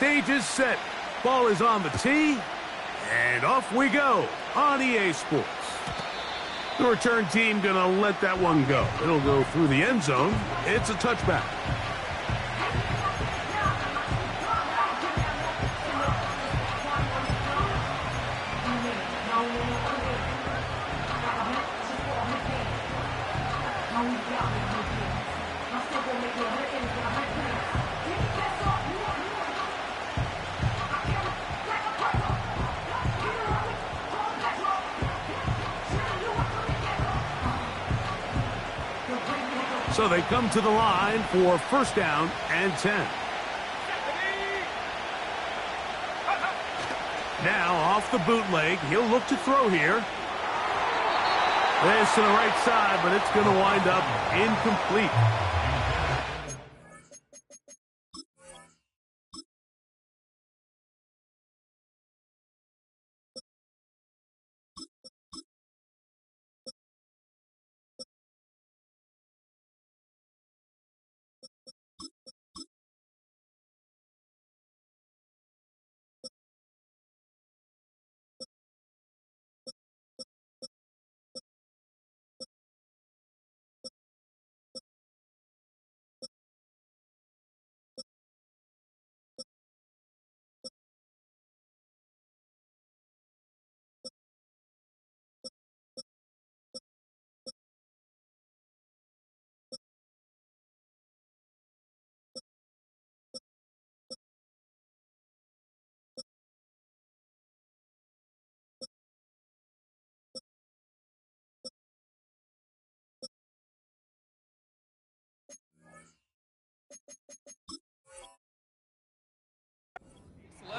Stage is set. Ball is on the tee. And off we go on EA Sports. The return team going to let that one go. It'll go through the end zone. It's a touchback. So they come to the line for first down and 10. Now off the bootleg, he'll look to throw here. This to the right side, but it's going to wind up incomplete.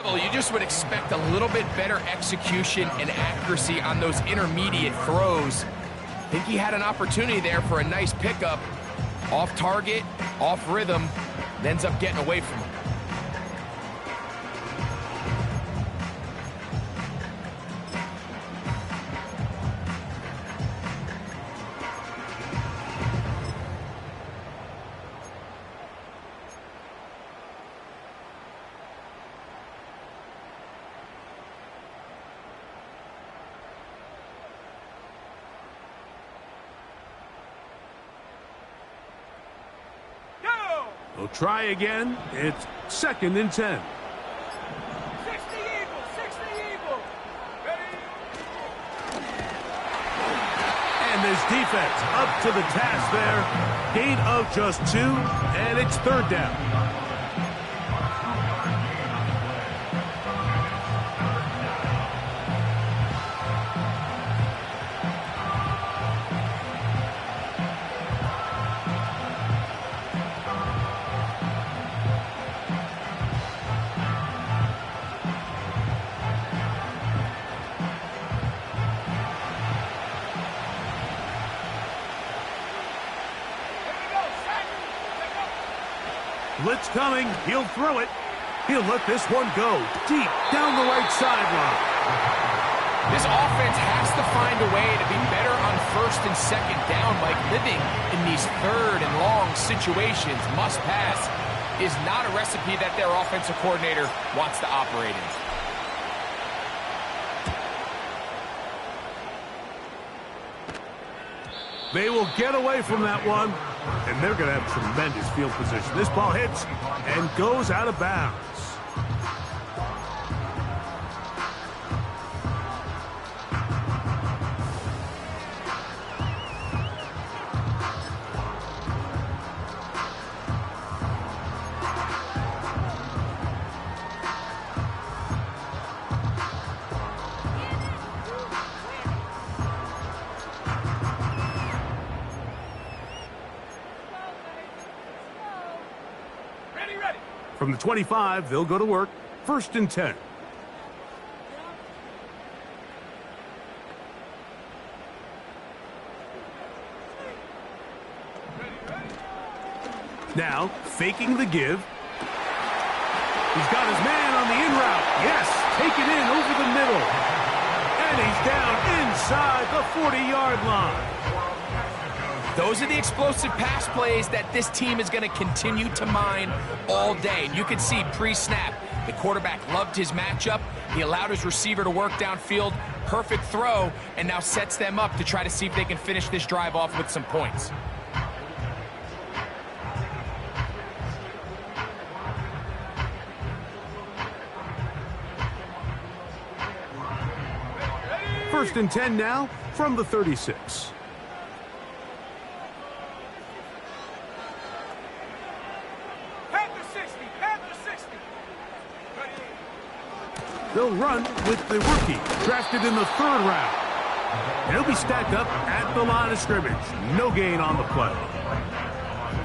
You just would expect a little bit better execution and accuracy on those intermediate throws. I think he had an opportunity there for a nice pickup. Off target, off rhythm, and ends up getting away from him. We'll try again. It's second and 10. 60 Eagle, 60 Eagle. Ready? And this defense up to the task there. Gain of just 2, and it's third down. Blitz coming. He'll throw it. He'll let this one go deep down the right sideline. This offense has to find a way to be better on first and second down, like living in these third and long situations. Must pass is not a recipe that their offensive coordinator wants to operate in. They will get away from that one, and they're going to have tremendous field position. This ball hits and goes out of bounds. From the 25, they'll go to work. First and 10. Now, faking the give. He's got his man on the in route. Yes, take it in over the middle. And he's down inside the 40-yard line. Those are the explosive pass plays that this team is going to continue to mine all day. And you can see pre-snap, The quarterback loved his matchup. He allowed his receiver to work downfield. Perfect throw, and now sets them up to try to see if they can finish this drive off with some points. First and 10 now from the 36. They'll run with the rookie, drafted in the 3rd round. And he'll be stacked up at the line of scrimmage. No gain on the play.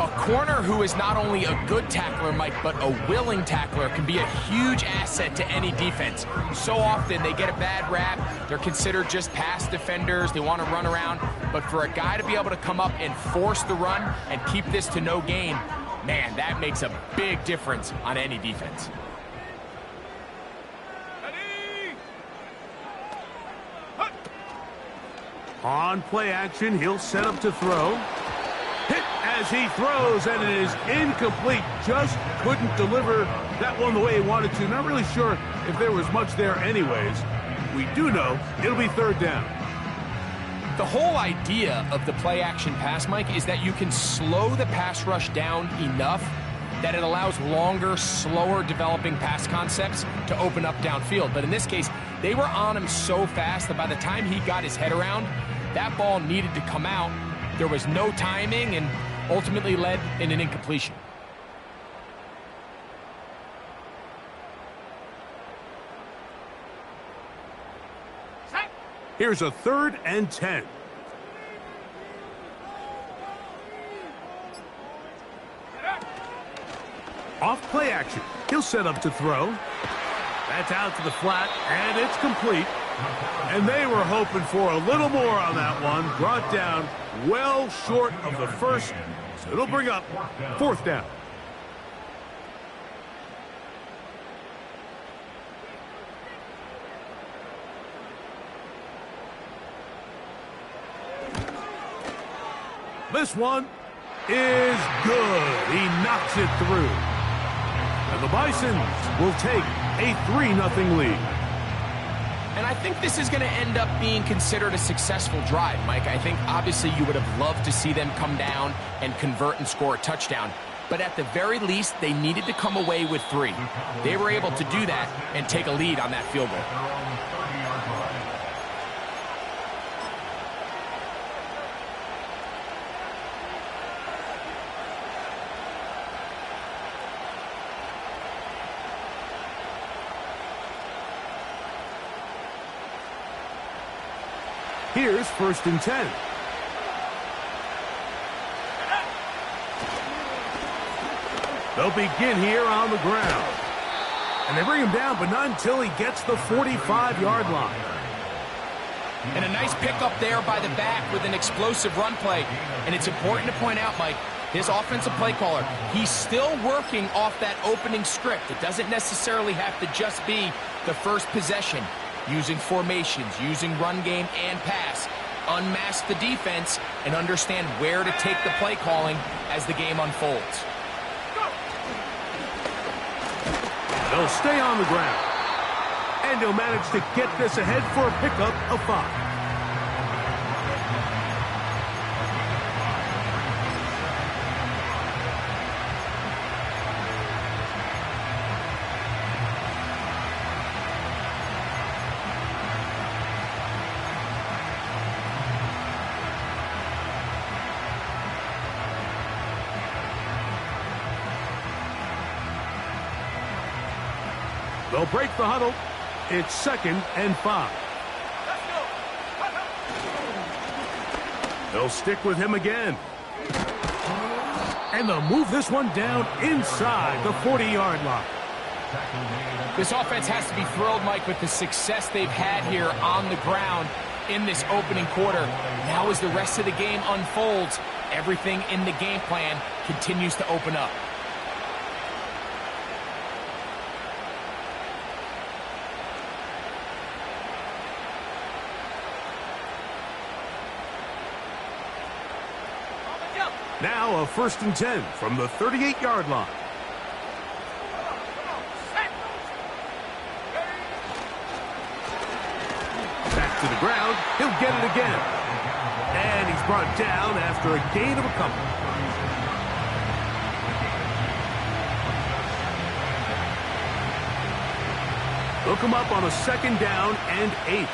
A corner who is not only a good tackler, Mike, but a willing tackler can be a huge asset to any defense. So often they get a bad rap. They're considered just pass defenders. They want to run around. But for a guy to be able to come up and force the run and keep this to no gain, man, that makes a big difference on any defense. On play action, he'll set up to throw. Hit as he throws, and it is incomplete. Just couldn't deliver that one the way he wanted to. Not really sure if there was much there anyways. We do know it'll be 3rd down. The whole idea of the play action pass, Mike, is that you can slow the pass rush down enough that it allows longer, slower developing pass concepts to open up downfield. But in this case, they were on him so fast that by the time he got his head around, that ball needed to come out. There was no timing and ultimately led in an incompletion. Here's a 3rd and 10. Off play action. He'll set up to throw. That's out to the flat, and it's complete. And they were hoping for a little more on that one. Brought down well short of the first, so it'll bring up 4th down. This one is good. He knocks it through. And the Bisons will take a 3-0 lead. And I think this is going to end up being considered a successful drive, Mike. I think obviously you would have loved to see them come down and convert and score a touchdown. But at the very least, they needed to come away with 3. They were able to do that and take a lead on that field goal. Here's 1st and 10. They'll begin here on the ground. And they bring him down, but not until he gets the 45-yard line. And a nice pickup there by the back with an explosive run play. And it's important to point out, Mike, this offensive play caller, he's still working off that opening script. It doesn't necessarily have to just be the first possession. Using formations, using run game and pass. Unmask the defense and understand where to take the play calling as the game unfolds. They'll stay on the ground. And they'll manage to get this ahead for a pickup of 5. They'll break the huddle. It's 2nd and 5. They'll stick with him again. And they'll move this one down inside the 40-yard line. This offense has to be thrilled, Mike, with the success they've had here on the ground in this opening quarter. Now as the rest of the game unfolds, everything in the game plan continues to open up. Now a 1st and 10 from the 38-yard line. to the ground. He'll get it again. And he's brought down after a gain of a couple. They'll come up on a 2nd down and 8.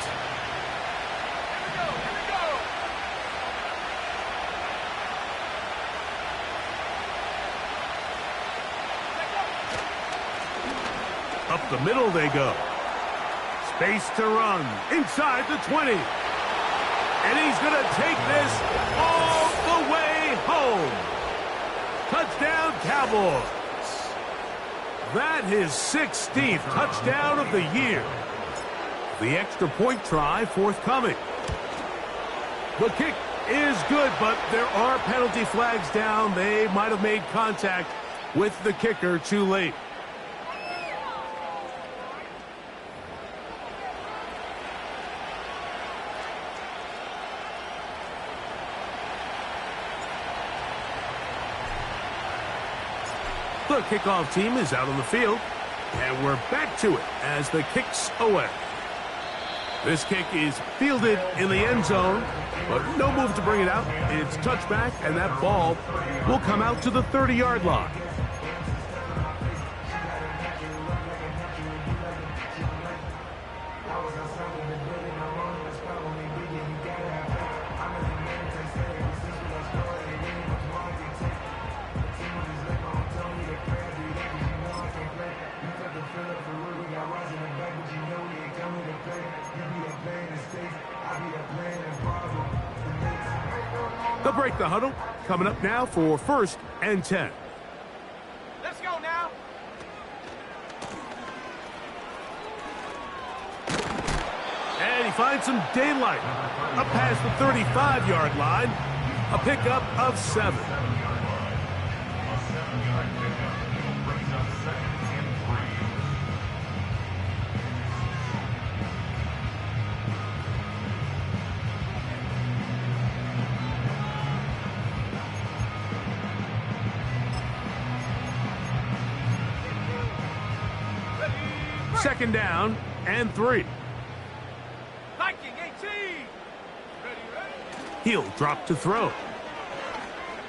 Up the middle they go. Space to run. Inside the 20. And he's going to take this all the way home. Touchdown, Cowboys. That his 16th touchdown of the year. The extra point try forthcoming. The kick is good, but there are penalty flags down. They might have made contact with the kicker too late. The kickoff team is out on the field, and we're back to it as the kick's away. This kick is fielded in the end zone, but no move to bring it out. It's touchback, and that ball will come out to the 30-yard line. They'll break the huddle. Coming up now for 1st and 10. Let's go now. And he finds some daylight. Up past the 35-yard line. A pickup of 7. Second down and 3. Viking 18. Ready. He'll drop to throw.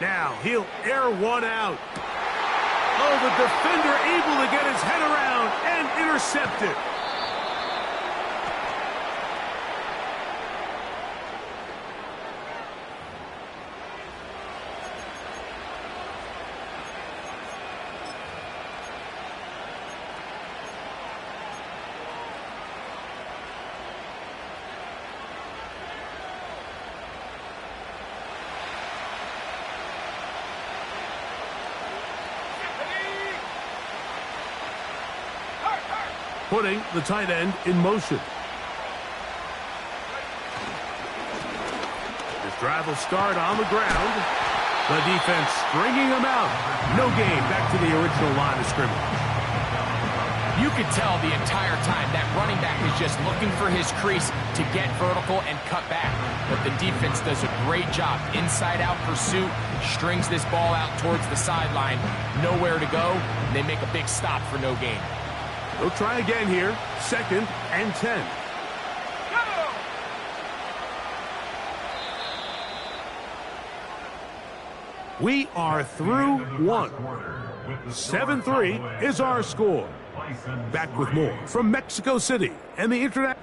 Now he'll air one out. Oh, the defender able to get his head around and intercept it. Putting the tight end in motion. This drive will start on the ground. The defense stringing him out. No gain. Back to the original line of scrimmage. You could tell the entire time that running back is just looking for his crease to get vertical and cut back. But the defense does a great job. Inside-out pursuit, strings this ball out towards the sideline. Nowhere to go. And they make a big stop for no gain. They'll try again here. 2nd and 10. Go! We are through 1. 7-3 is our score. Back with more from Mexico City and the Internet.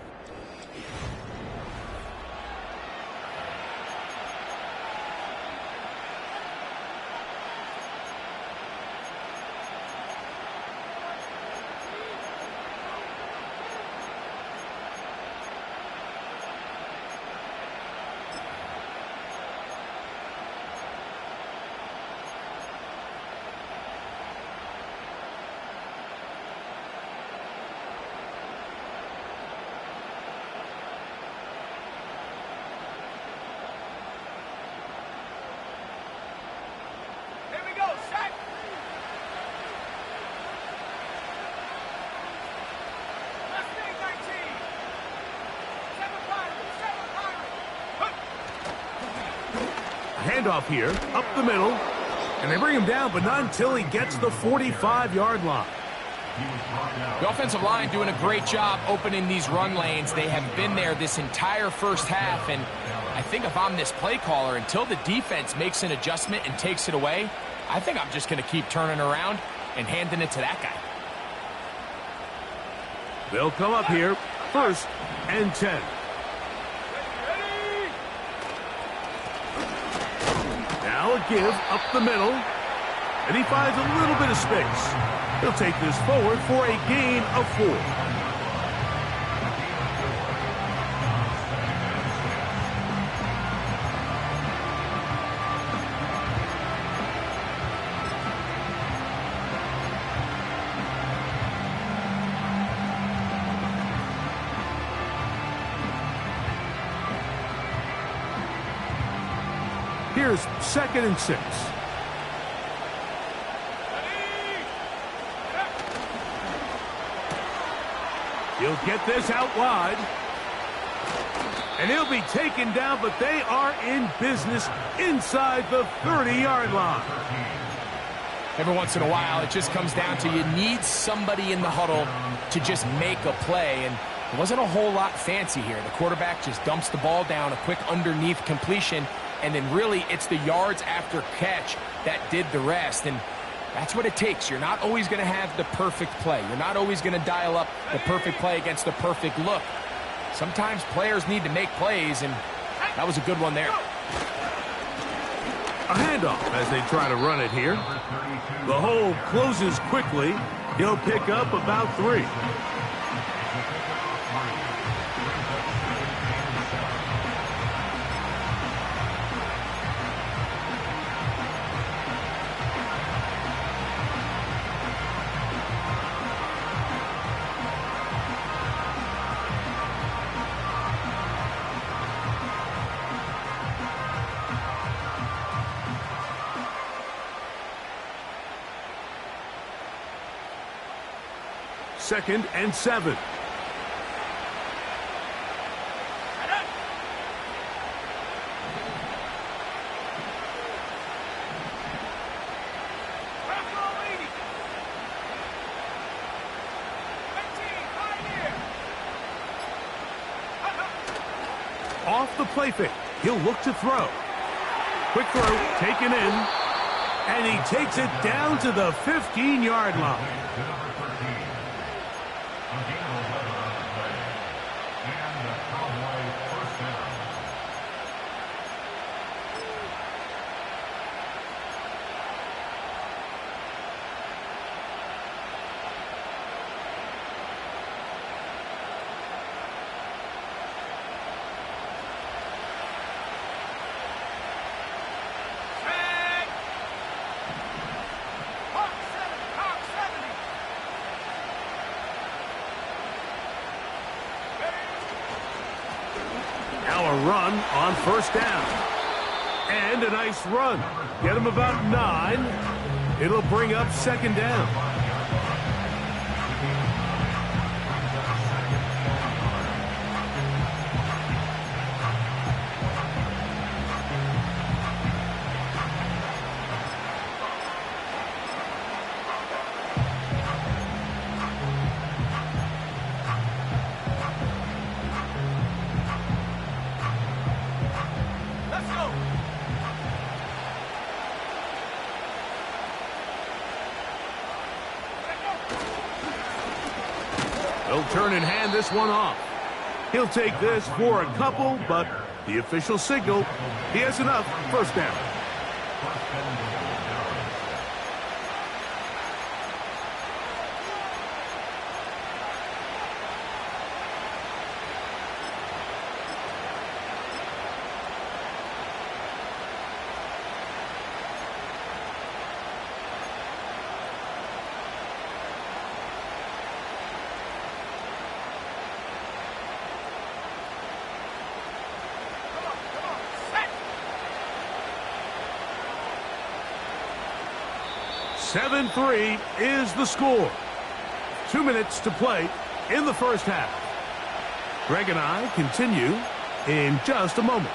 Handoff here, up the middle, and they bring him down, but not until he gets the 45-yard line. The offensive line doing a great job opening these run lanes. They have been there this entire first half, and I think if I'm this play caller, until the defense makes an adjustment and takes it away, I think I'm just going to keep turning around and handing it to that guy. They'll come up here, 1st and 10. Now a give up the middle, and he finds a little bit of space. He'll take this forward for a gain of 4. Here's 2nd and 6. He'll get this out wide. And he'll be taken down, but they are in business inside the 30-yard line. Every once in a while, it just comes down to you need somebody in the huddle to just make a play, and it wasn't a whole lot fancy here. The quarterback just dumps the ball down, a quick underneath completion, and then really it's the yards after catch that did the rest, and that's what it takes. You're not always going to have the perfect play. You're not always going to dial up the perfect play against the perfect look. Sometimes players need to make plays, and that was a good one there. A handoff as they try to run it here. The hole closes quickly. He'll pick up about 3. Second and 7. Off the play fake. He'll look to throw. Quick throw taken in. And he takes it down to the 15-yard line. Now a run on 1st down. And a nice run. Get him about 9. It'll bring up 2nd down. They'll turn and hand this one off. He'll take this for a couple, but the official signal, he has enough. 1st down. Seven 3 is the score. 2 minutes to play in the 1st half. Greg and I continue in just a moment.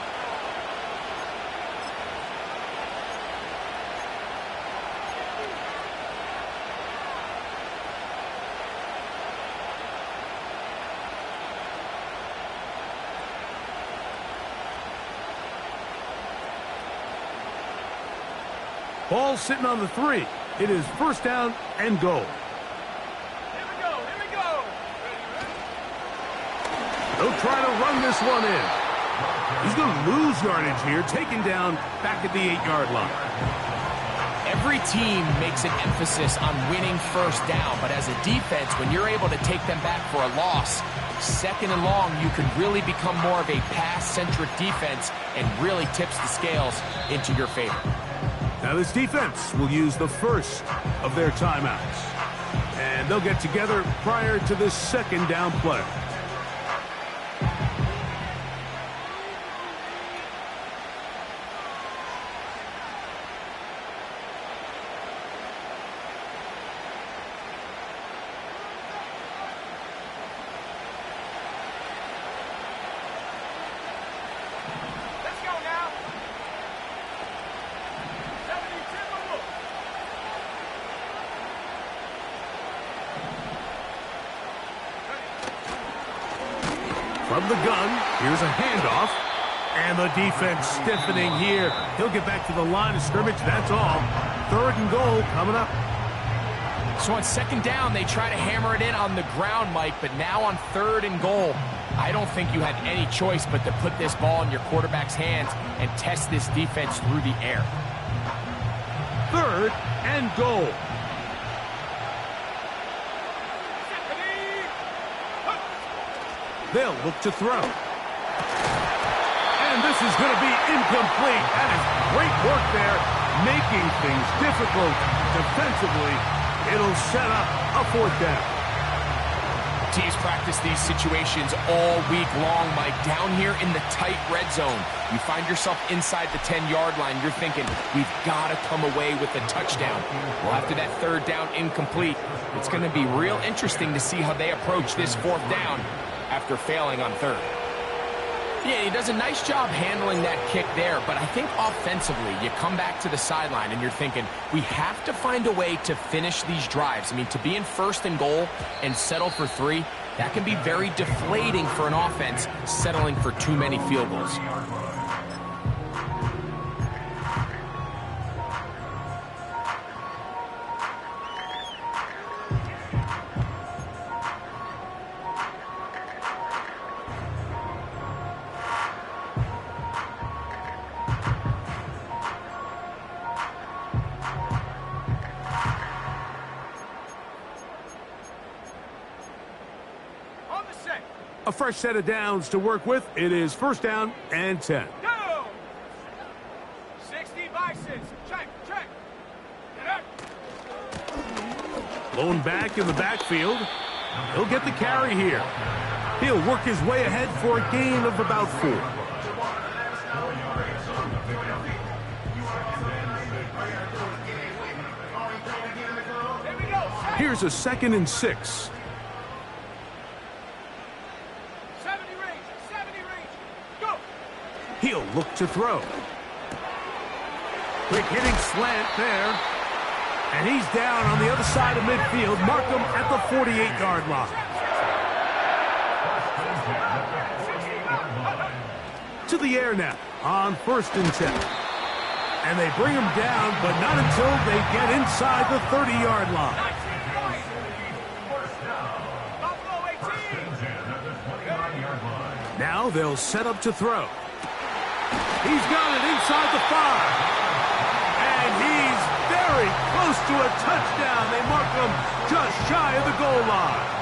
Ball sitting on the 3. It is first down and goal. Here we go, here we go. They'll try to run this one in. He's going to lose yardage here, taken down back at the 8-yard line. Every team makes an emphasis on winning first down, but as a defense, when you're able to take them back for a loss, second and long, you can really become more of a pass-centric defense and really tips the scales into your favor. Now this defense will use the first of their timeouts. And they'll get together prior to this second down play. Let's go now. 72 look. From the gun, here's a handoff. And the defense stiffening here. He'll get back to the line of scrimmage, that's all. Third and goal coming up. So on second down, they try to hammer it in on the ground, Mike, but now on third and goal, I don't think you had any choice but to put this ball in your quarterback's hands and test this defense through the air. Third and goal. They'll look to throw. And this is going to be incomplete. That is great work there, making things difficult defensively. It'll set up a fourth down. Teams practice these situations all week long, Mike. Down here in the tight red zone, you find yourself inside the 10-yard line. You're thinking, we've got to come away with a touchdown. Well, after that third down incomplete, it's going to be real interesting to see how they approach this fourth down after failing on third. Yeah, he does a nice job handling that kick there, but I think offensively, you come back to the sideline and you're thinking, we have to find a way to finish these drives. I mean, to be in first and goal and settle for 3, that can be very deflating for an offense settling for too many field goals. A fresh set of downs to work with. It is first down and 10. Go! 60 by 6. Check, check. Get up. Blown back in the backfield. He'll get the carry here. He'll work his way ahead for a gain of about 4. Here we go. Here's a 2nd and 6. 70 range. 70 range. Go! He'll look to throw. Quick hitting slant there. And he's down on the other side of midfield. Mark him at the 48-yard line. To the air now on 1st and 10. And they bring him down, but not until they get inside the 30-yard line. Buffalo 18. Now they'll set up to throw. He's got it inside the 5. And he's very close to a touchdown. They mark him just shy of the goal line.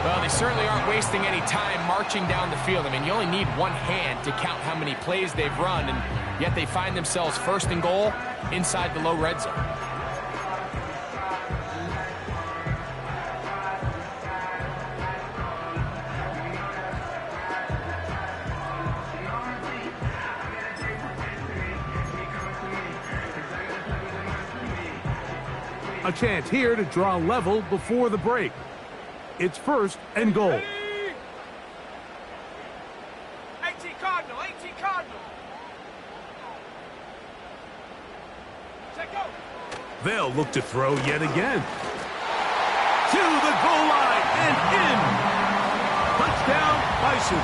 Well, they certainly aren't wasting any time marching down the field. I mean, you only need one hand to count how many plays they've run, and yet they find themselves 1st and goal inside the low red zone. A chance here to draw level before the break. It's 1st and goal. 18 Cardinal. 18 Cardinal. Check go. They'll look to throw yet again. To the goal line and in. Touchdown, Bison.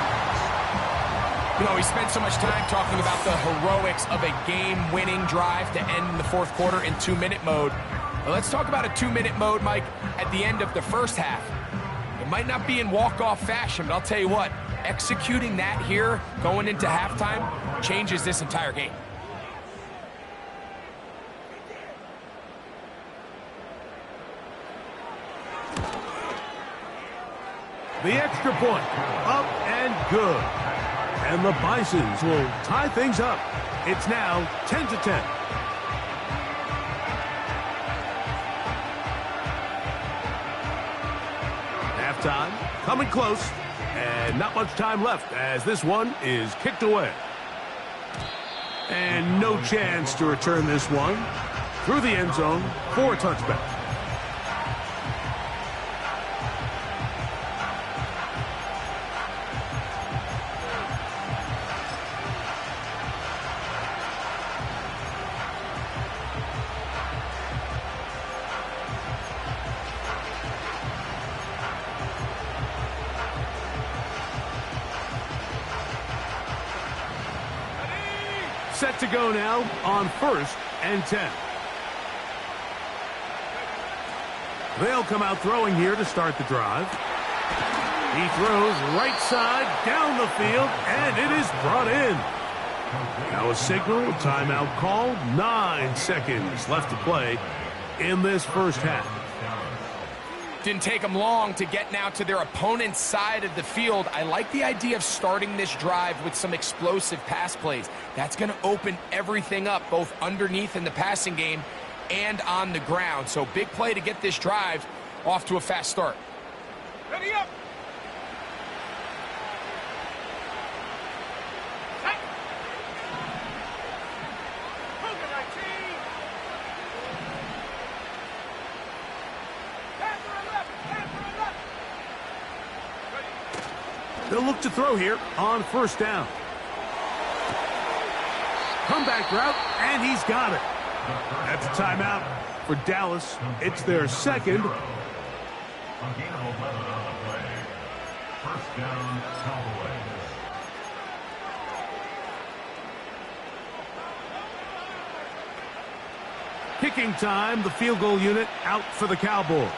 You know, we spent so much time talking about the heroics of a game-winning drive to end in the fourth quarter in 2-minute mode. Well, let's talk about a 2-minute mode, Mike, at the end of the first half. It might not be in walk-off fashion, but I'll tell you what, executing that here going into halftime changes this entire game. The extra point, up and good. And the Bisons will tie things up. It's now 10-10. Halftime, coming close, and not much time left as this one is kicked away. And no chance to return this one through the end zone for a touchback. Set to go now on 1st and 10. They'll come out throwing here to start the drive. He throws right side down the field, and it is brought in. Now a signal, timeout called. 9 seconds left to play in this first half. Didn't take them long to get now to their opponent's side of the field. I like the idea of starting this drive with some explosive pass plays. That's going to open everything up, both underneath in the passing game and on the ground. So big play to get this drive off to a fast start. Ready up. They'll look to throw here on 1st down. Comeback route, and he's got it. That's a timeout for Dallas. It's their second. First down, Cowboys. Kicking time, the field goal unit out for the Cowboys.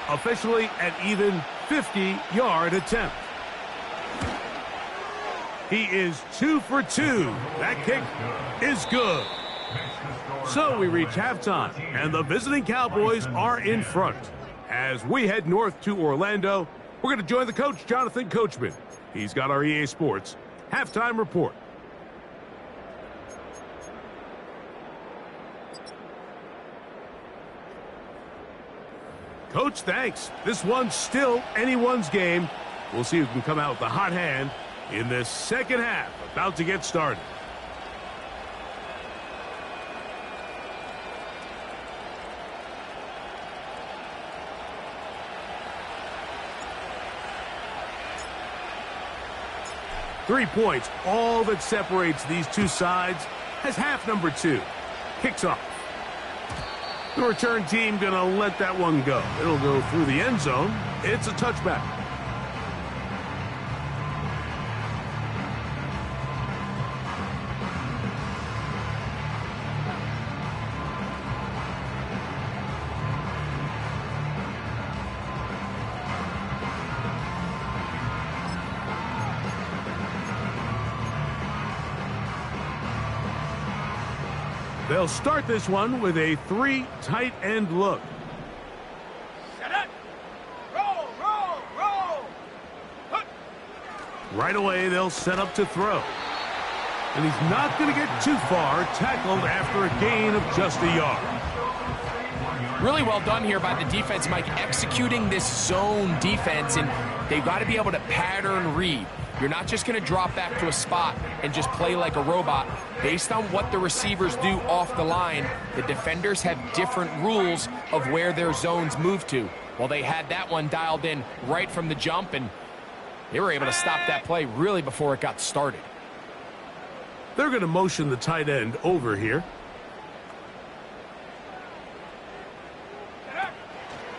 Officially an even 50-yard attempt. He is 2 for 2. That kick is good. So we reach halftime, and the visiting Cowboys are in front. As we head north to Orlando, we're going to join the coach, Jonathan Coachman. He's got our EA Sports halftime report. Coach, thanks. This one's still anyone's game. We'll see who can come out with the hot hand in this second half, about to get started. Three points, all that separates these two sides, as half number 2 kicks off. The return team going to let that one go. It'll go through the end zone. It's a touchback. They'll start this one with a 3 tight end look. Set it. Roll, roll, roll. Hook. Right away, they'll set up to throw. And he's not going to get too far, tackled after a gain of just a yard. Really well done here by the defense, Mike, executing this zone defense, and they've got to be able to pattern read. You're not just going to drop back to a spot and just play like a robot. Based on what the receivers do off the line, the defenders have different rules of where their zones move to. Well, they had that one dialed in right from the jump, and they were able to stop that play really before it got started. They're going to motion the tight end over here.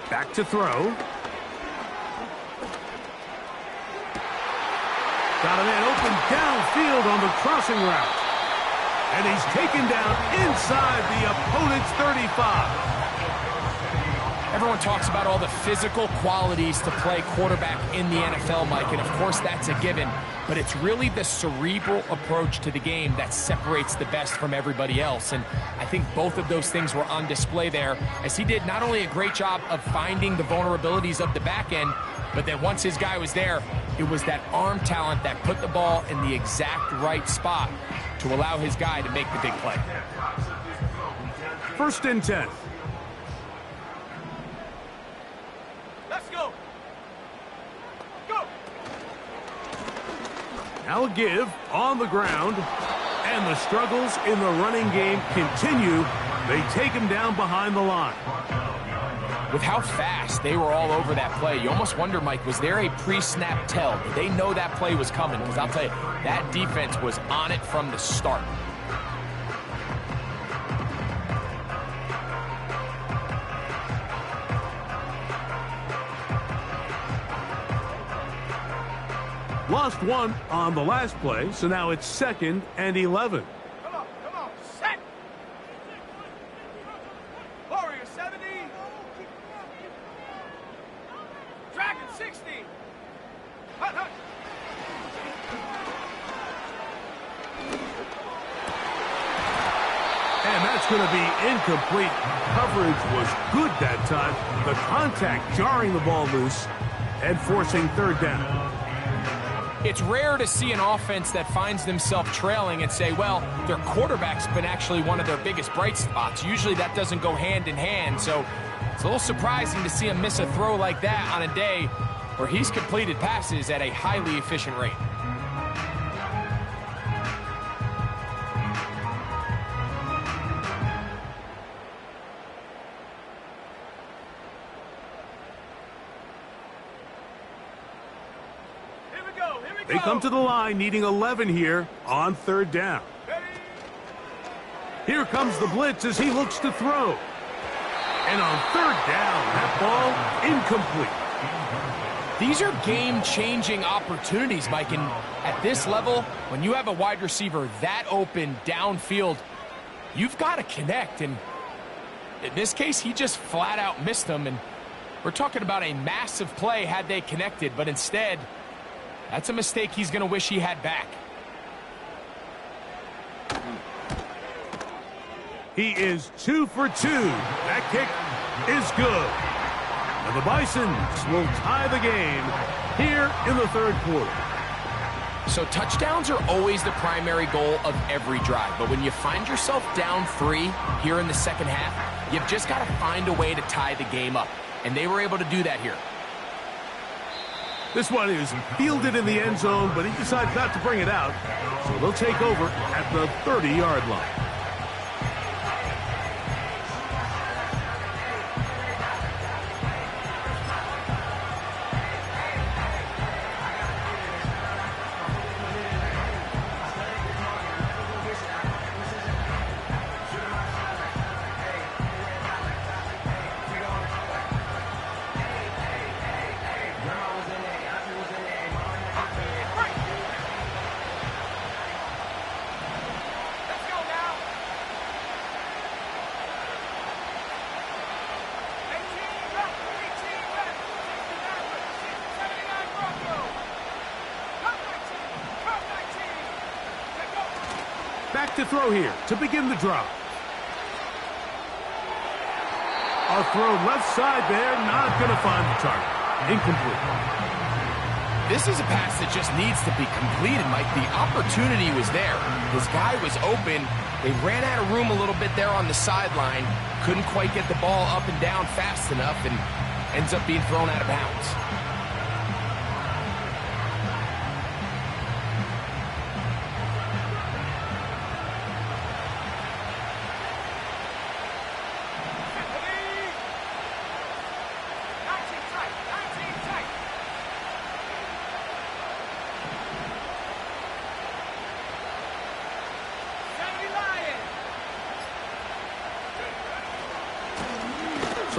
Back to throw. Got a man open downfield on the crossing route. And he's taken down inside the opponent's 35. Everyone talks about all the physical qualities to play quarterback in the NFL, Mike, and of course that's a given, but it's really the cerebral approach to the game that separates the best from everybody else, and I think both of those things were on display there, as he did not only a great job of finding the vulnerabilities of the back end, but then once his guy was there, it was that arm talent that put the ball in the exact right spot to allow his guy to make the big play. 1st and 10. Let's go. Go. Now a give on the ground, and the struggles in the running game continue. They take him down behind the line. With how fast they were all over that play, you almost wonder, Mike, was there a pre-snap tell? Did they know that play was coming? Because I'll tell you, that defense was on it from the start. Lost one on the last play, so now it's 2nd and 11. Come on. Set. Warrior 70. Dragon 60. Hut. And that's going to be incomplete. Coverage was good that time. The contact jarring the ball loose and forcing 3rd down. It's rare to see an offense that finds themselves trailing and say, well, their quarterback's been actually one of their biggest bright spots. Usually that doesn't go hand in hand, so it's a little surprising to see him miss a throw like that on a day where he's completed passes at a highly efficient rate. They come to the line needing 11 here on 3rd down. Here comes the blitz as he looks to throw. And on 3rd down, that ball incomplete. These are game-changing opportunities, Mike, and at this level, when you have a wide receiver that open downfield, you've got to connect, and in this case, he just flat out missed them, and we're talking about a massive play had they connected, but instead, that's a mistake he's going to wish he had back. He is 2 for 2. That kick is good. And the Bisons will tie the game here in the 3rd quarter. So touchdowns are always the primary goal of every drive. But when you find yourself down 3 here in the 2nd half, you've just got to find a way to tie the game up. And they were able to do that here. This one is fielded in the end zone, but he decides not to bring it out. So they'll take over at the 30-yard line. Back to throw here to begin the drive. A throw left side there, not going to find the target. Incomplete. This is a pass that just needs to be completed, Mike. The opportunity was there. His guy was open. They ran out of room a little bit there on the sideline. Couldn't quite get the ball up and down fast enough and ends up being thrown out of bounds.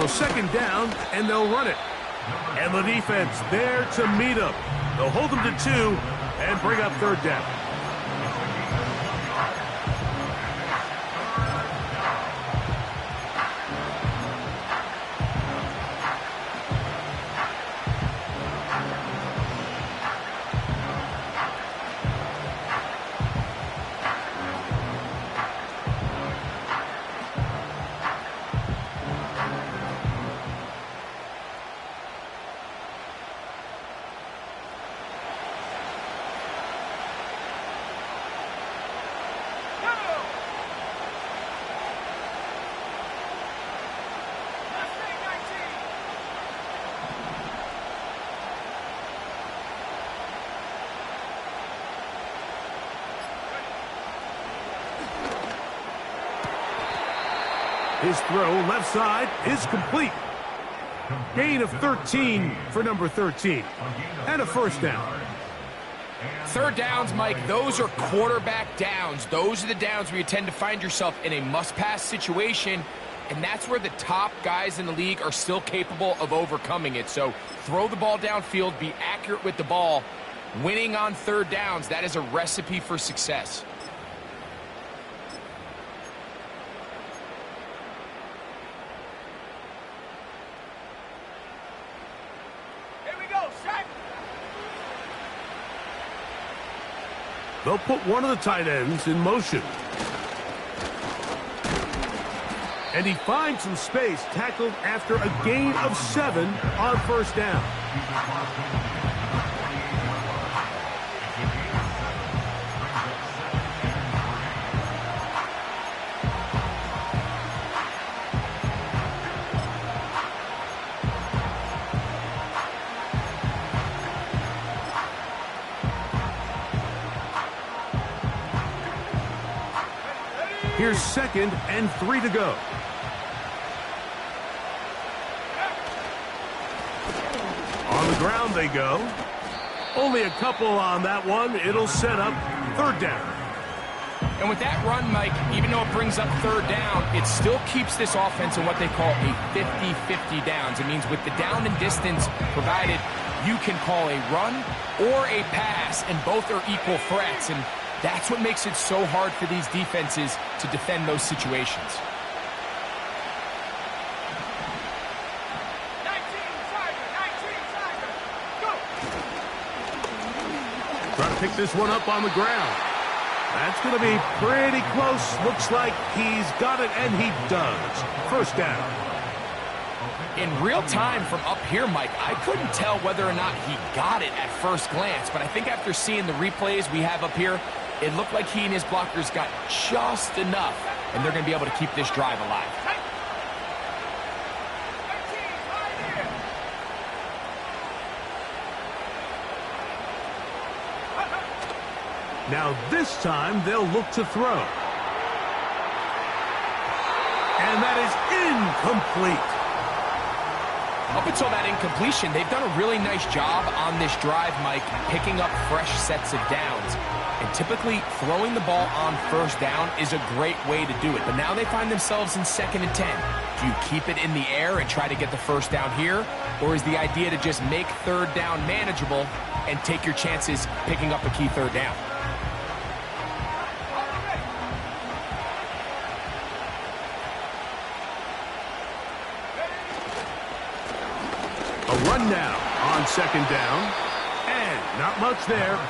So 2nd down, and they'll run it. And the defense there to meet them. They'll hold them to 2, and bring up third down. His throw left side is complete. Gain of 13 for number 13. And a first down. Third downs, Mike, those are quarterback downs. Those are the downs where you tend to find yourself in a must-pass situation, and that's where the top guys in the league are still capable of overcoming it. So throw the ball downfield, be accurate with the ball. Winning on third downs, that is a recipe for success. They'll put one of the tight ends in motion. And he finds some space, tackled after a gain of 7 on first down. Here's 2nd and 3 to go. On the ground they go. Only a couple on that one. It'll set up third down. And with that run, Mike, even though it brings up third down, it still keeps this offense in what they call a 50-50 downs. It means with the down and distance provided, you can call a run or a pass, and both are equal threats. And that's what makes it so hard for these defenses to defend those situations. 19, Trying to pick this one up on the ground. That's going to be pretty close. Looks like he's got it, and he does. First down. In real time from up here, Mike, I couldn't tell whether or not he got it at first glance, but I think after seeing the replays we have up here, it looked like he and his blockers got just enough, and they're going to be able to keep this drive alive. Now this time they'll look to throw. And that is incomplete. Up until that incompletion, they've done a really nice job on this drive, Mike, picking up fresh sets of downs. And typically, throwing the ball on first down is a great way to do it. But now they find themselves in 2nd and 10. Do you keep it in the air and try to get the first down here? Or is the idea to just make third down manageable and take your chances picking up a key third down? A run now on 2nd down. And not much there.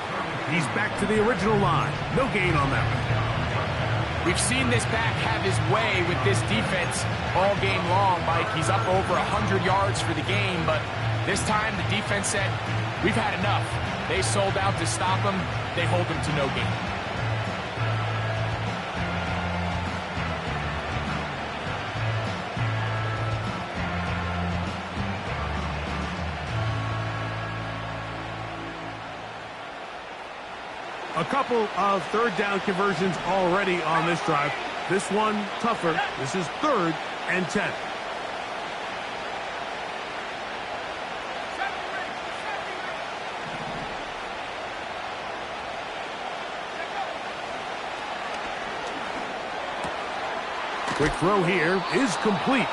He's back to the original line. No gain on that one. We've seen this back have his way with this defense all game long, Mike. He's up over 100 yards for the game, but this time the defense said, we've had enough. They sold out to stop him. They hold him to no gain. A couple of third down conversions already on this drive. This one tougher. This is 3rd and 10. Quick throw here is complete.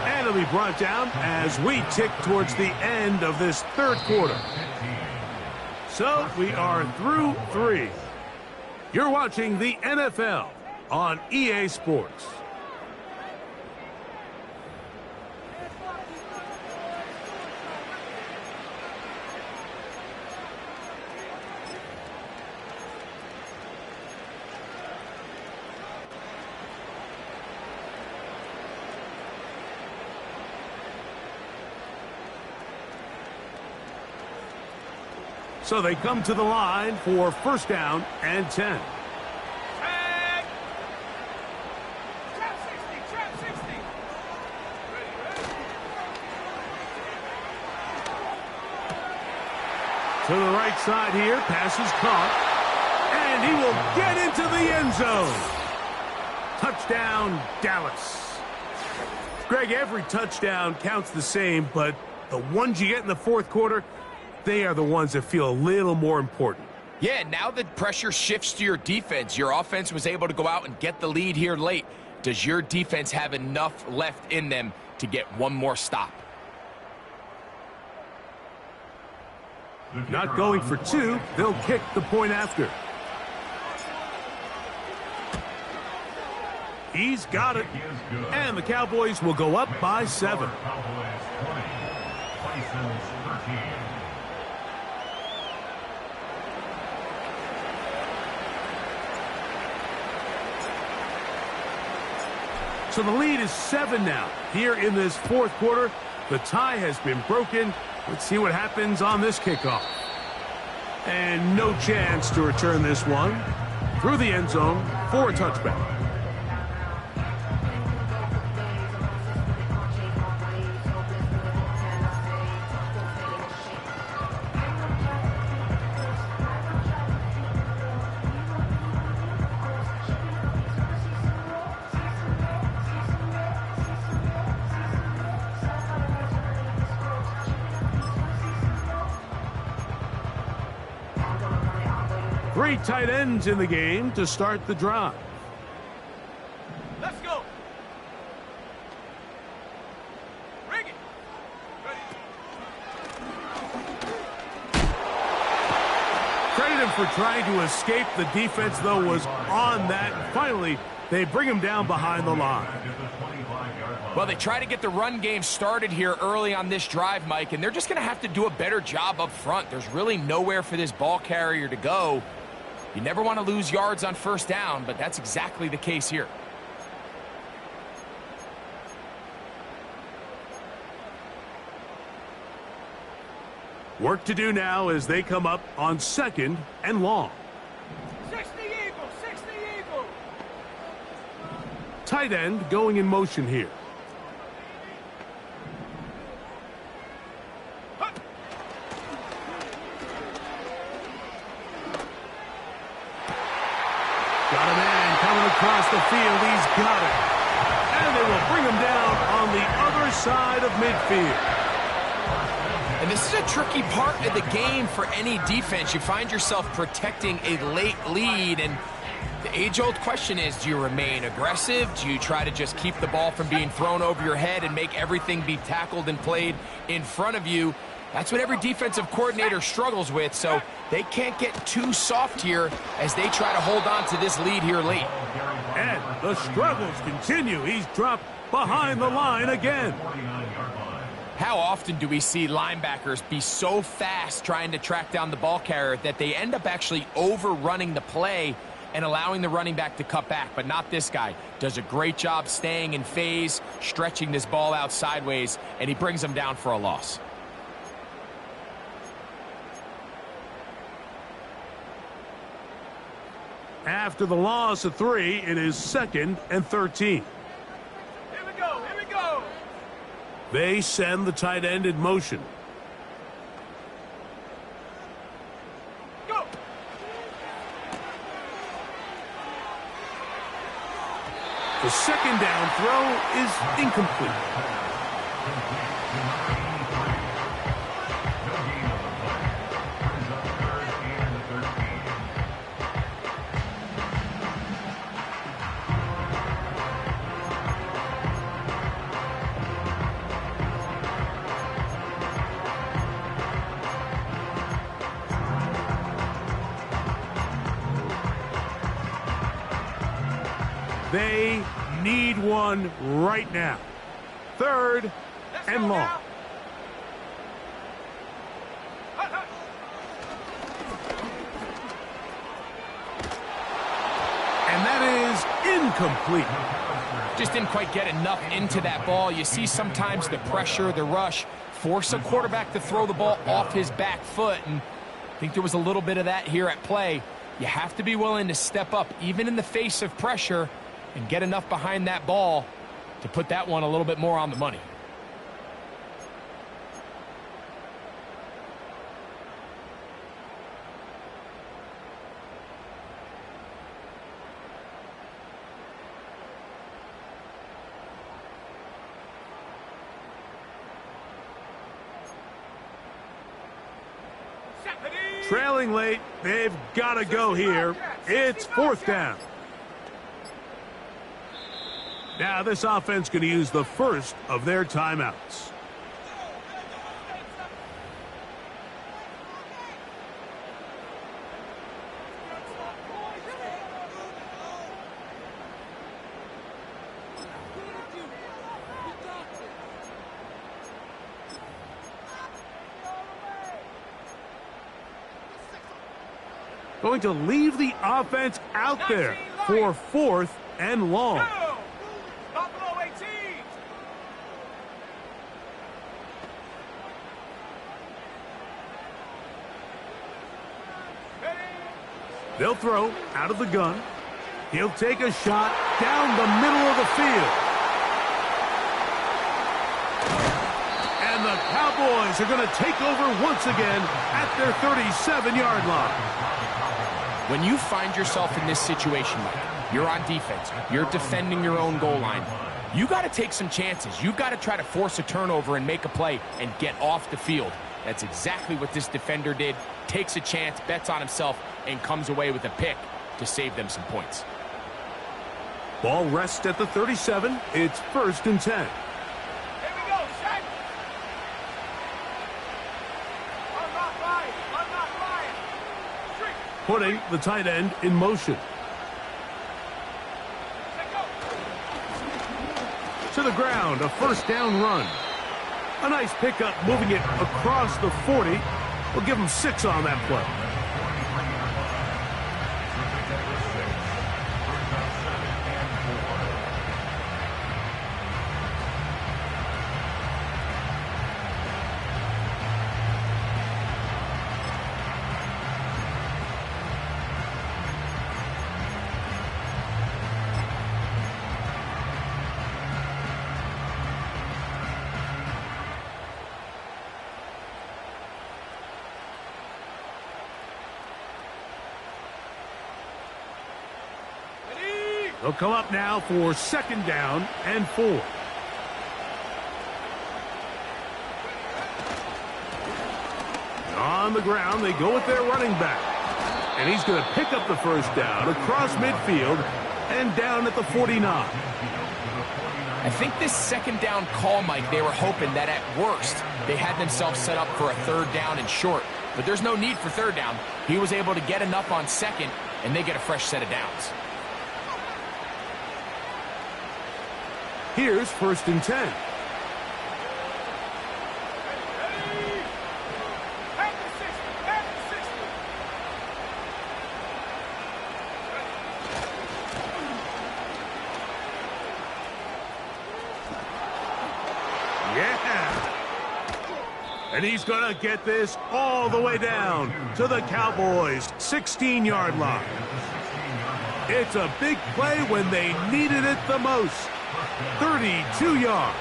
And it'll be brought down as we tick towards the end of this third quarter. So we are through 3. You're watching the NFL on EA Sports. So they come to the line for first down and 10. Tag. Trap 60, trap 60. Ready. To the right side here, pass is caught, and he will get into the end zone. Touchdown, Dallas. Greg, every touchdown counts the same, but the ones you get in the fourth quarter, they are the ones that feel a little more important. Yeah, now the pressure shifts to your defense. Your offense was able to go out and get the lead here late. Does your defense have enough left in them to get one more stop? Not going for 2, they'll kick the point after. He's got it. And the Cowboys will go up by 7. So the lead is 7 now. Here in this fourth quarter, the tie has been broken. Let's see what happens on this kickoff. And no chance to return this one through the end zone for a touchback. Three tight ends in the game to start the drive. Let's go. Ring it. Ready. Credit him for trying to escape. The defense, though, was on that. Finally, they bring him down behind the line. Well, they try to get the run game started here early on this drive, Mike, and they're just going to have to do a better job up front. There's really nowhere for this ball carrier to go. You never want to lose yards on first down, but that's exactly the case here. Work to do now as they come up on 2nd and long. 60 Eagle, 60 Eagle. Tight end going in motion here. Got a man coming across the field. He's got it. And they will bring him down on the other side of midfield. And this is a tricky part of the game for any defense. You find yourself protecting a late lead, and the age-old question is, do you remain aggressive? Do you try to just keep the ball from being thrown over your head and make everything be tackled and played in front of you? That's what every defensive coordinator struggles with, so they can't get too soft here as they try to hold on to this lead here late. And the struggles continue. He's dropped behind the line again. How often do we see linebackers be so fast trying to track down the ball carrier that they end up actually overrunning the play and allowing the running back to cut back? But not this guy. Does a great job staying in phase, stretching this ball out sideways, and he brings them down for a loss. After the loss of 3, it is 2nd and 13. Here we go, here we go. They send the tight end in motion. Go. The second down throw is incomplete. They need one right now. 3rd and long. And that is incomplete. Just didn't quite get enough into that ball. You see sometimes the pressure, the rush, force a quarterback to throw the ball off his back foot, and I think there was a little bit of that here at play. You have to be willing to step up, even in the face of pressure, and get enough behind that ball to put that one a little bit more on the money. Trailing late, they've got to go here. It's 4th down. Now this offense going to use the first of their timeouts. Going to leave the offense out there for 4th and long. Buffalo 18. They'll throw out of the gun. He'll take a shot down the middle of the field. And the Cowboys are going to take over once again at their 37-yard line. When you find yourself in this situation, Mike, you're on defense, you're defending your own goal line, you got to take some chances. You've got to try to force a turnover and make a play and get off the field. That's exactly what this defender did. Takes a chance, bets on himself, and comes away with a pick to save them some points. Ball rests at the 37. It's 1st and 10. Here we go, set. Unlock line. Unlock line. Street. Putting the tight end in motion. Set, go. To the ground, a 1st down run. A nice pickup moving it across the 40. We'll give him 6 on that play. They'll come up now for 2nd down and 4. On the ground, they go with their running back. And he's going to pick up the 1st down across midfield and down at the 49. I think this 2nd down call, Mike, they were hoping that at worst they had themselves set up for a 3rd down and short. But there's no need for 3rd down. He was able to get enough on 2nd, and they get a fresh set of downs. Here's 1st and 10. Ready. At the 60. At the 60. Yeah. And he's going to get this all the way down to the Cowboys' 16-yard line. It's a big play when they needed it the most. 32 yards.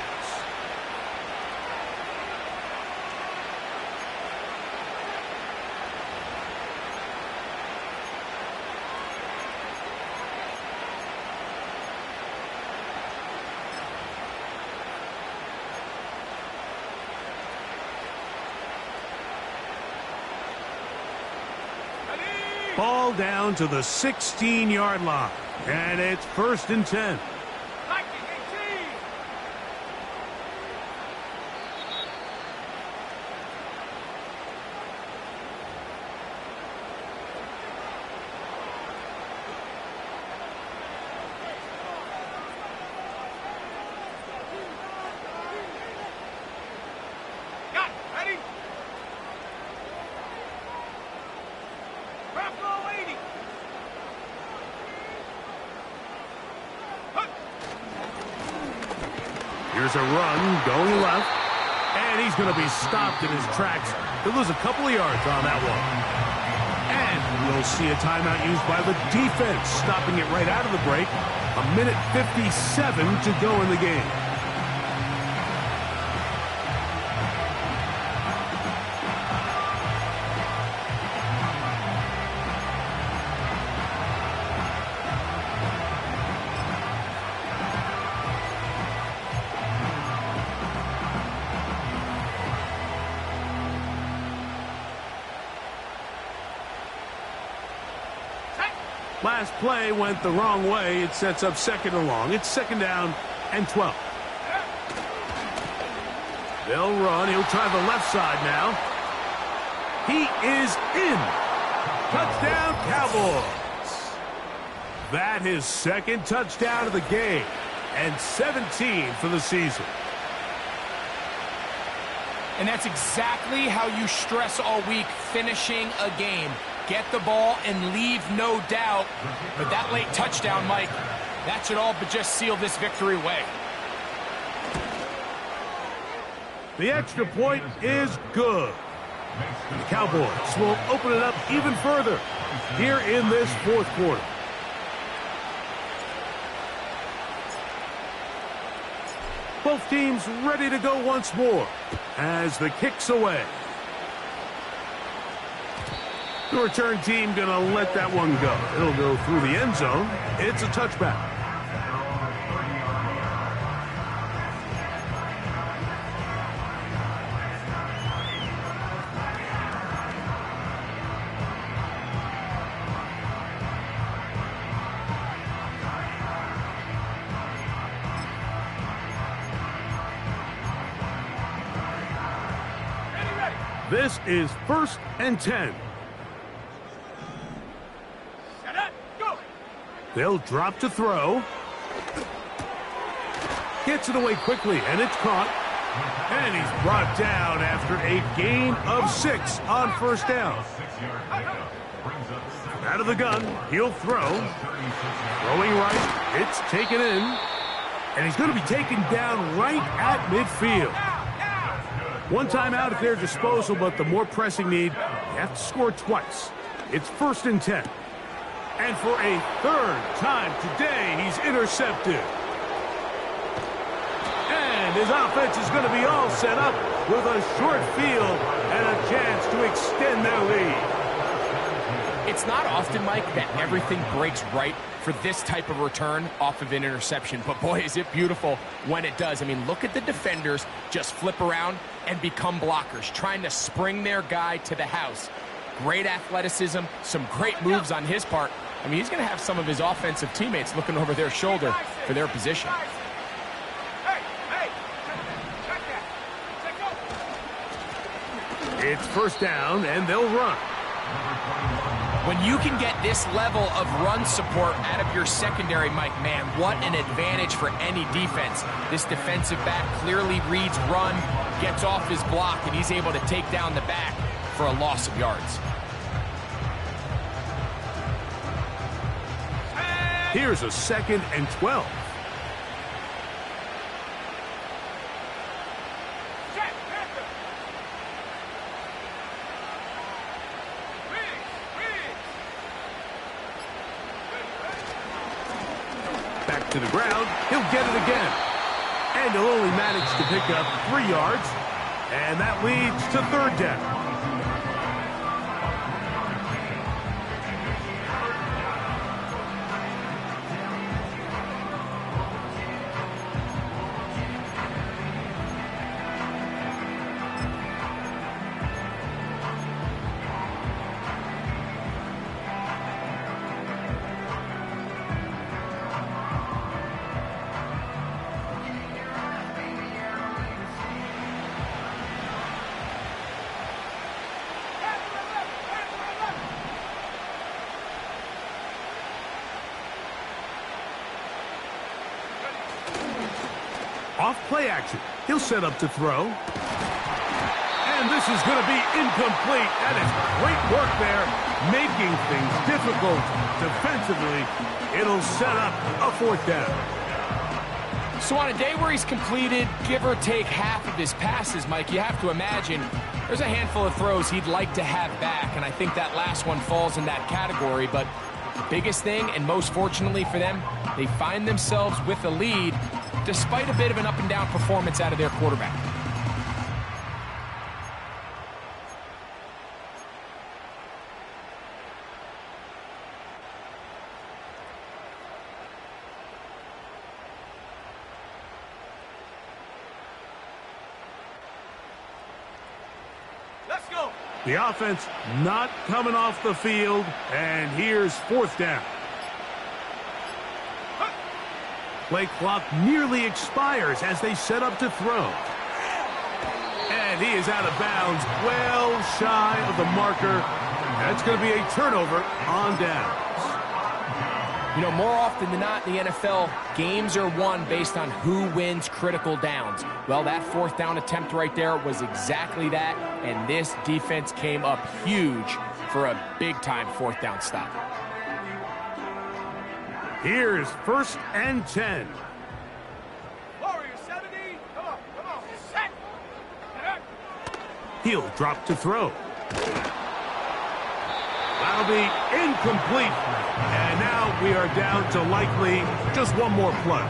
Ball down to the 16-yard line. And it's 1st and 10. Buffalo 80. Here's a run going left, and he's going to be stopped in his tracks. He'll lose a couple of yards on that one. And we'll see a timeout used by the defense, stopping it right out of the break. A minute 57 to go in the game. Last play went the wrong way. It sets up second and long. It's second down and 12. They'll run. He'll try the left side now. He is in. Touchdown, Cowboys. That his second touchdown of the game and 17 for the season. And that's exactly how you stress all week, finishing a game. Get the ball and leave no doubt. But that late touchdown, Mike, that should all but just seal this victory away. The extra point is good. The Cowboys will open it up even further here in this fourth quarter. Both teams ready to go once more as the kick's away. The return team going to let that one go. It'll go through the end zone. It's a touchback. This is 1st and 10. They'll drop to throw. Gets it away quickly, and it's caught. And he's brought down after a gain of 6 on first down. Out of the gun, he'll throw. Throwing right, it's taken in. And he's going to be taken down right at midfield. One timeout at their disposal, but the more pressing need, you have to score twice. It's 1st and 10. And for a third time today, he's intercepted. And his offense is going to be all set up with a short field and a chance to extend their lead. It's not often, Mike, that everything breaks right for this type of return off of an interception. But boy, is it beautiful when it does. I mean, look at the defenders just flip around and become blockers, trying to spring their guy to the house. Great athleticism, some great moves on his part. I mean, he's going to have some of his offensive teammates looking over their shoulder for their position. It's first down, and they'll run. When you can get this level of run support out of your secondary, Mike, man, what an advantage for any defense. This defensive back clearly reads run, gets off his block, and he's able to take down the back for a loss of yards. Here's a 2nd and 12. Back to the ground. He'll get it again. And he'll only manage to pick up 3 yards. And that leads to 3rd down. Off play action. He'll set up to throw. And this is going to be incomplete. That is great work there making things difficult defensively. It'll set up a fourth down. So on a day where he's completed, give or take half of his passes, Mike, you have to imagine there's a handful of throws he'd like to have back, and I think that last one falls in that category. But the biggest thing, and most fortunately for them, they find themselves with a lead despite a bit of an up-and-down performance out of their quarterback. Let's go. The offense not coming off the field, and here's fourth down. Play clock nearly expires as they set up to throw. And he is out of bounds, well shy of the marker. That's going to be a turnover on downs. You know, more often than not in the NFL, games are won based on who wins critical downs. Well, that fourth down attempt right there was exactly that, and this defense came up huge for a big-time fourth down stop. Here's 1st and 10. Warrior 70. Come on. Set. He'll drop to throw. That'll be incomplete. And now we are down to likely just one more play.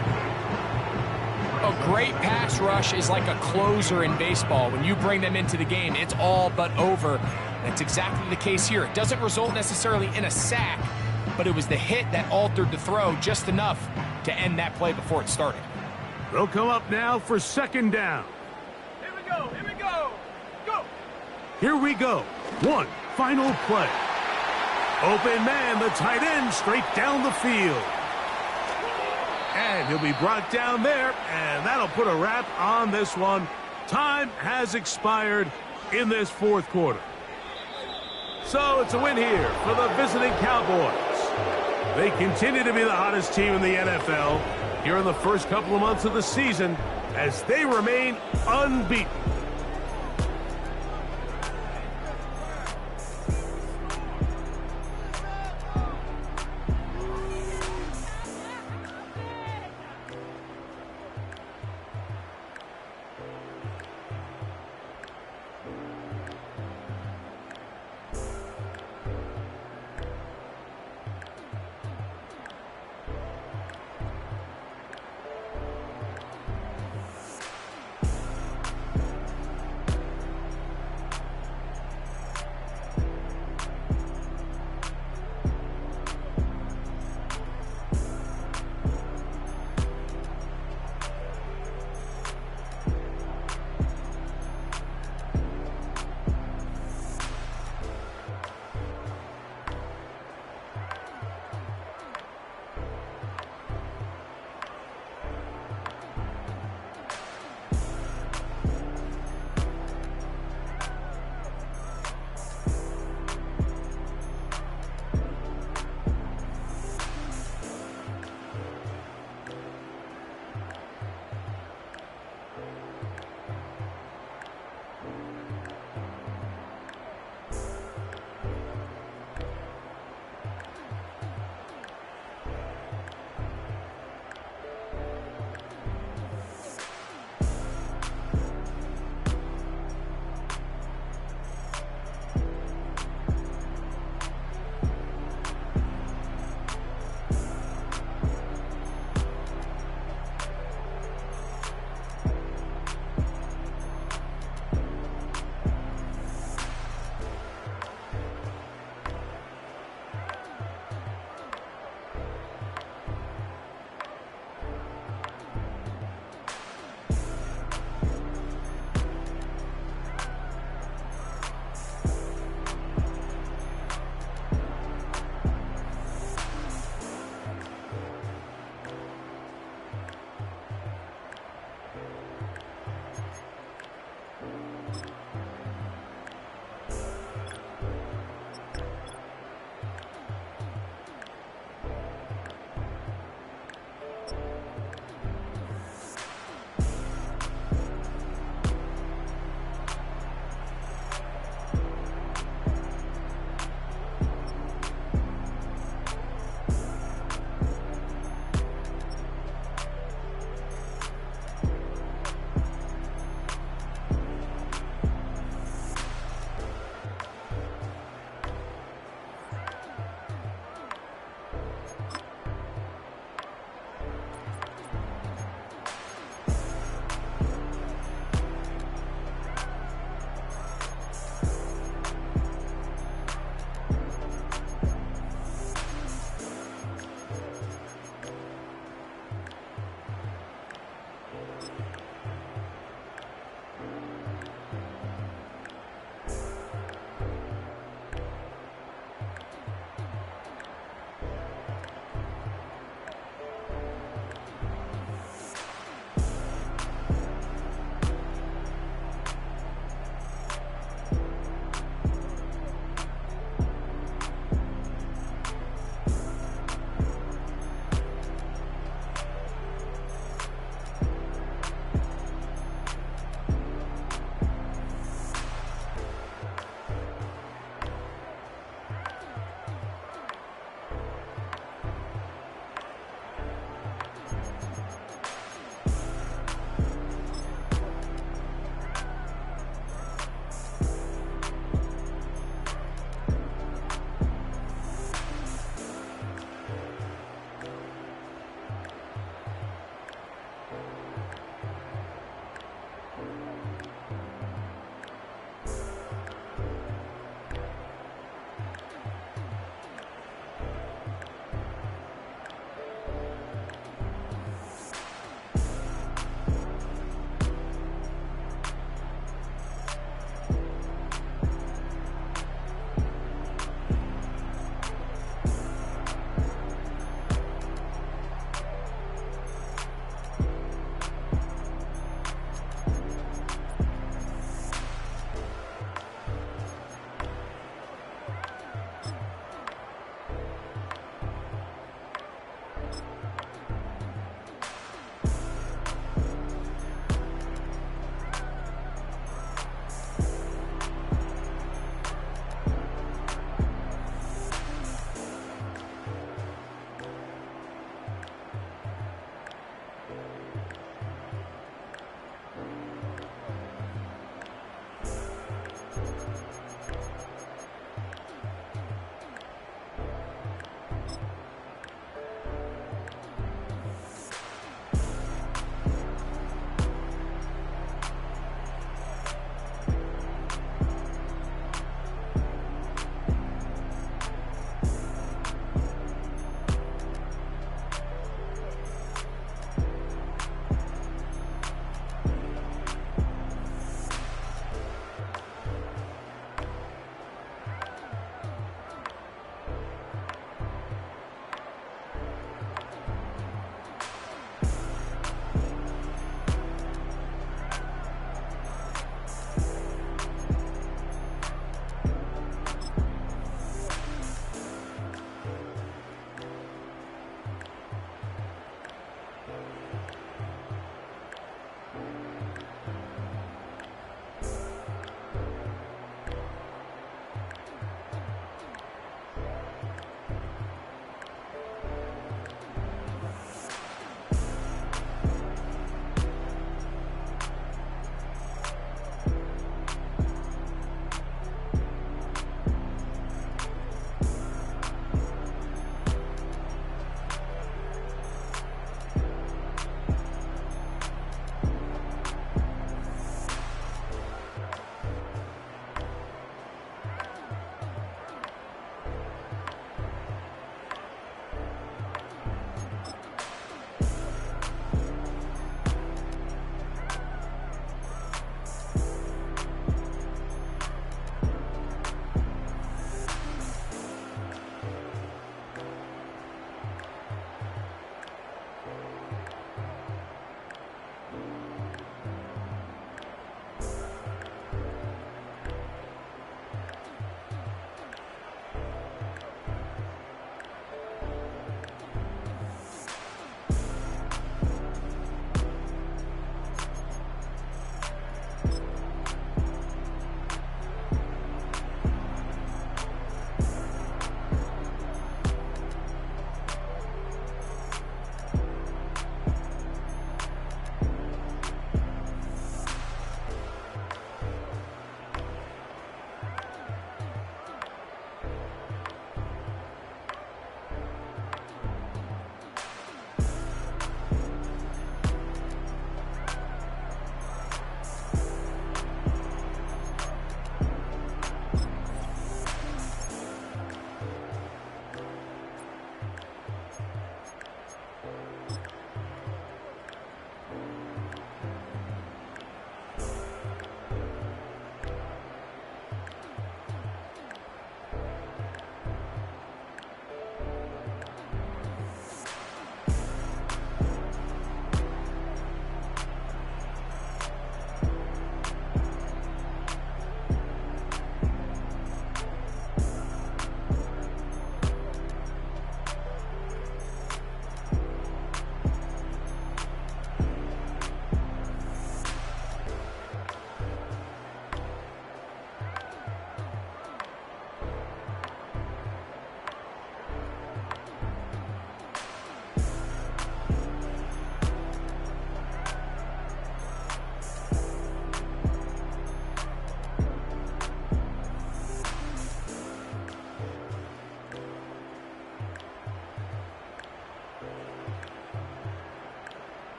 A great pass rush is like a closer in baseball. When you bring them into the game, it's all but over. That's exactly the case here. It doesn't result necessarily in a sack, but it was the hit that altered the throw just enough to end that play before it started. They'll come up now for 2nd down. Here we go. Go. Here we go. One final play. Open man, the tight end, straight down the field. And he'll be brought down there, and that'll put a wrap on this one. Time has expired in this fourth quarter. So it's a win here for the visiting Cowboys. They continue to be the hottest team in the NFL here in the first couple of months of the season as they remain unbeaten.